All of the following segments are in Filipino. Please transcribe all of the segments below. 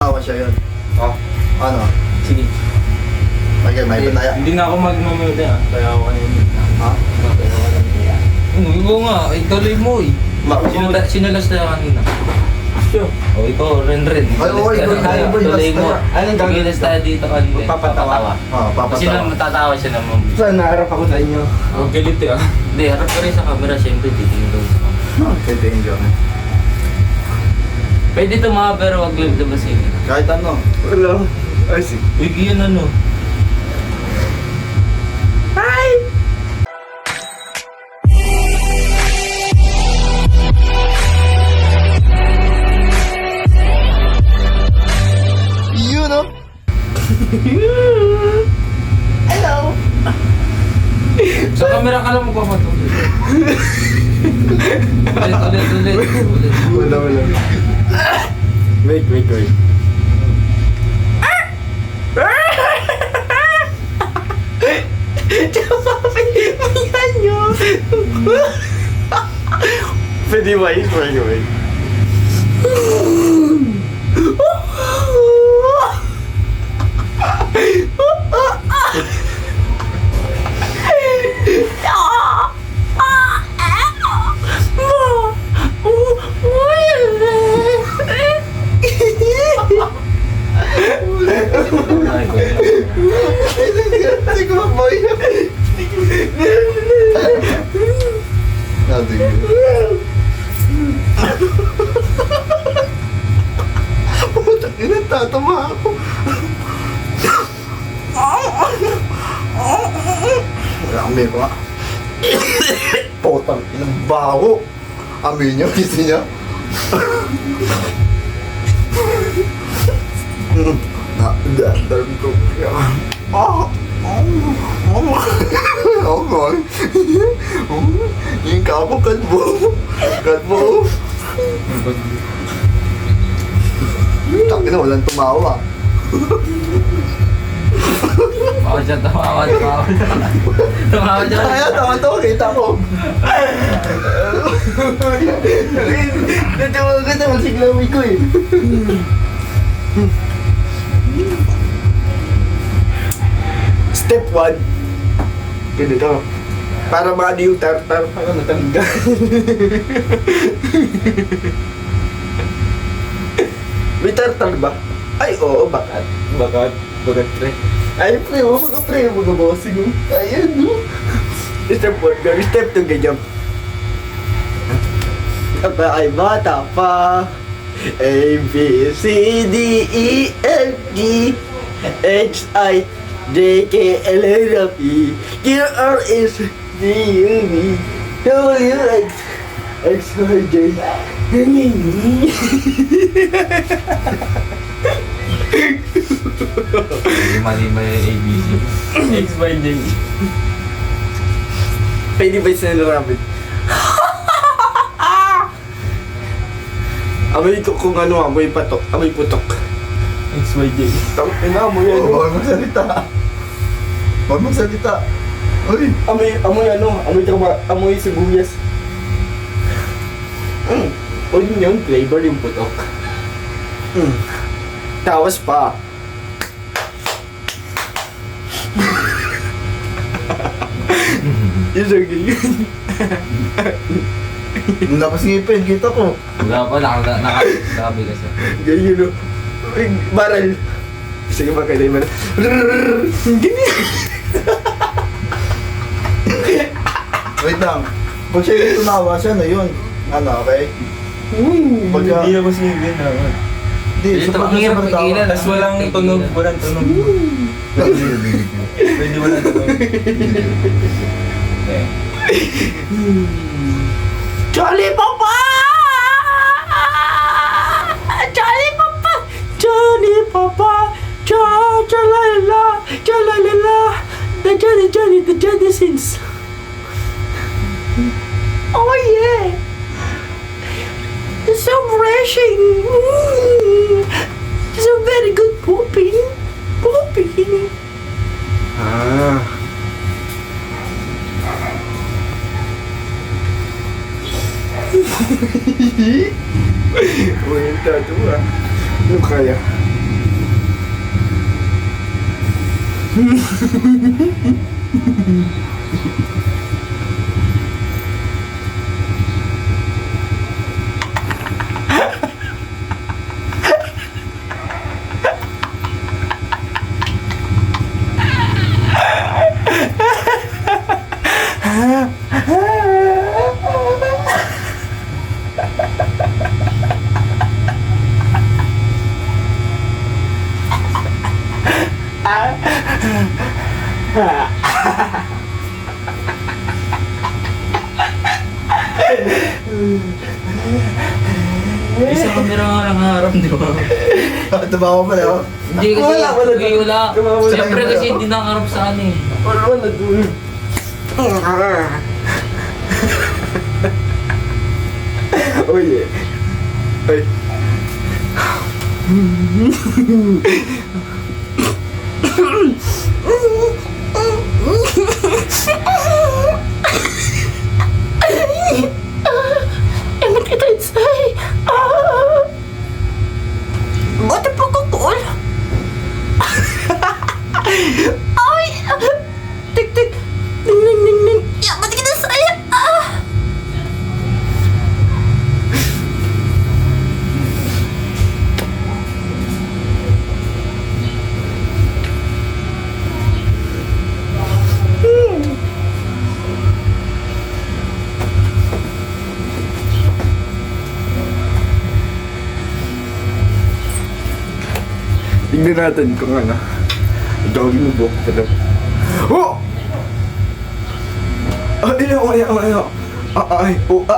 tumatawa siya yun. Oh, Ano? sige. May pataya. Hindi nga ako magmamute kaya ako kanina. Ha? Kaya ako kanina. Ikaw nga, ituloy mo eh. Sinulas na kanina. Sure. O ikaw, rin. Ay, oo, ikaw tayo boy. Tuloy mo. Anong gagawin? Gilas tayo dito kanina. Papatawa. Kasi lang matatawa siya naman. Saan naharap ako sa inyo? Huwag galit eh. Hindi, harap ka rin sa camera. Siyempre, titingin daw sa camera. Pwede yung joke. Pwede tumawa pero huwag labasin. Kahit ano. Wala. Ay, sige. Uy, yun ano. You know? Hello! Sa camera ka lang magpapatuloy. Ulit. Wala. Wait. Mayan nyo! Pwede ba yun? Hindi ko mabayan. Natin yun. Putak ina, tatama ako. Wala kang mewa. Putang inang baho. Amin niyo, gusto niya. Dadal ko. Yung kamo, kadbo. Takin na, walang tumawa. Baka siya tumawa. Tumawa siya. Kaya, tawa-tawa, kita ko. Natawa ka na, masiglawi ko eh. Step 1. Ganito. Para maano yung tartar, para matanggal. May tartar ba? Ay, oo, bakat, pre. Ay, pre, mga bossing. Ayan, no? Step 1, gawin. Step 2, ganyan. Ako ay bata pa. A, B, C, D, E, F, G, H, I, J, K, L, M, N, P, Q, R, S, T, U, V, W, X, X, Y, J, Mali yung ABC. X, Y, J. Pwede ba yung sinalo namin? Amoy ko kung ano, amoy patok, amoy putok. X, Y, J. Ina mo yan. Huwag magsalita. Uy! Amoy ano, amoy sibuyas. Onion flavor yung putok. Tawas pa. Yung ganyan. Nung labas ngipin, kita ko. Wala pa, nakabi ka siya. Ganyan no. Baral. Sige ba kayo na ganyan. Wait lang. Pag siya yung tumawa siya na yun. Ano, okay? Pagka... Hindi ako singin naman. Hindi, Ito, sa ang hirap magtigilan. Tapos walang tunog. Pwede walang tunog. Jolly Papa! Jolly Papa! Jolly Papa! Jalalala! Jalalala! The Johnny Sins! Oh yeah! It's so refreshing! It's a very good pooping! Ah. Uy, yung tattoo ah. Ano kaya? Isa camera nga lang harap, di ba? Tumawa pala ako. Hindi kasi, Wala. wala. Wala. Siyempre kasi hindi nakaharap sa ano eh. Wala dun. Oh yeah. Ay. Emot kita insay. Buti po ko cool. Ay! Tik tik. Ning ning ning ning. Ya, buti kita saya. Tignan natin kung ano. Doggy mo buhok talaga. Oh! Ayaw. Ay, oh,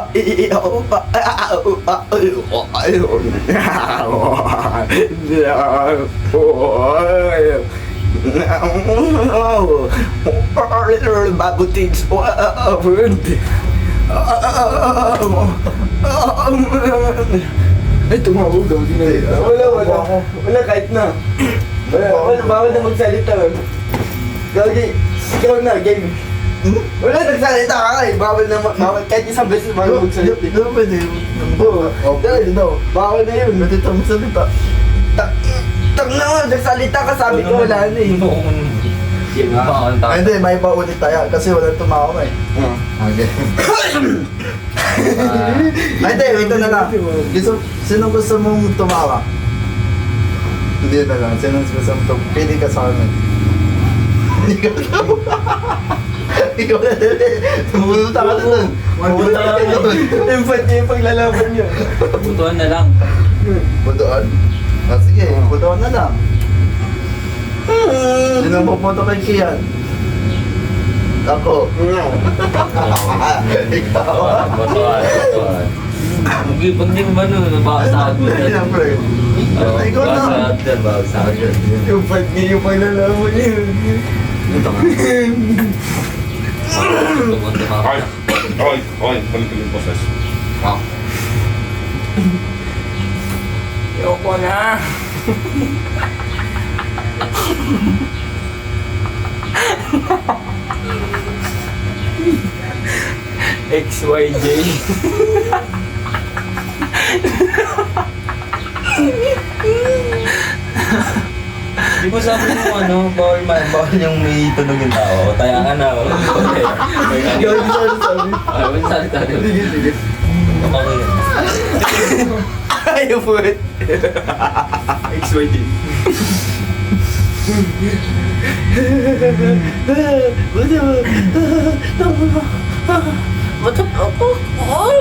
bago things. Ay, tumawag daw. Wala kahit na. Bawal na magsalita. Gagi, ikaw na, game. Wala nagsalita ka eh. Bawal kahit isang beses bawal magsalita. Hindi na pwede. Oo. Pwede daw. Bawal na yun. Pwede ito magsalita. Tang na nga, nagsalita ka, sabi ko wala na eh. Sige nga. Ay, hindi, may paulit tayo. Kasi walang tumawa eh. Okay. Ay, hindi, ito na lang. Sino gusto mong tumawa? Hindi na lang. Sino gusto mong tumawa? Pili ka sa amin. Hindi ka tumawa. Ikaw na din eh. Pumunta ka doon. Pumunta ka doon. Infant niya yung paglalaban niya. Butuan na lang. Budoan? Ah, sige, budoan na lang. Sino ang pupunta kay Kian? Ako. Ikaw. Butuan. Pag di mo ba nun, nabakasahag mo yan. Siyempre. Ikaw na. Bakasahag yan, bakasahag yan. Infant niya yung paglalaban niya. Ito nga. Tumunta ka. Oy, balik ko yung boses. Ayoko na. XYJ. Di ba sabi mo ano, bawal yung may tunog yung tao. Tayangan na. Ikaw yung sabi. Ay, sabi. Sige. Okay yun. Ayaw po it. XYD. Buti po ko cool.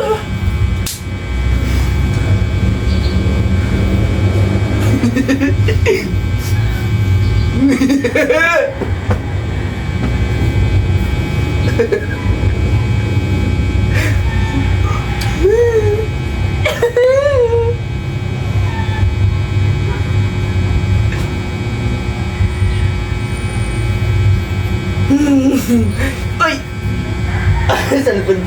Ay! Salpon.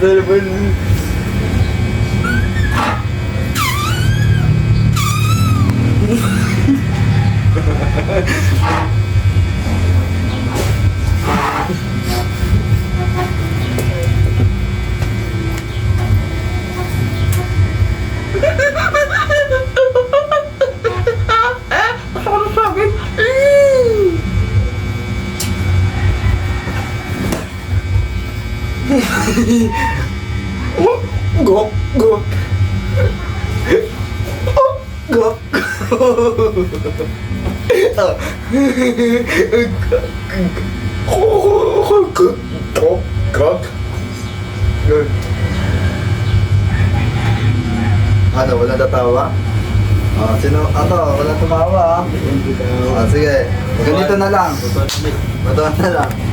Gok, gok. Gok. Gok, gok. Good. Ano, wala tatawa? Sino? Wala tumawa ah. Sige, ganito na lang. Ito na lang.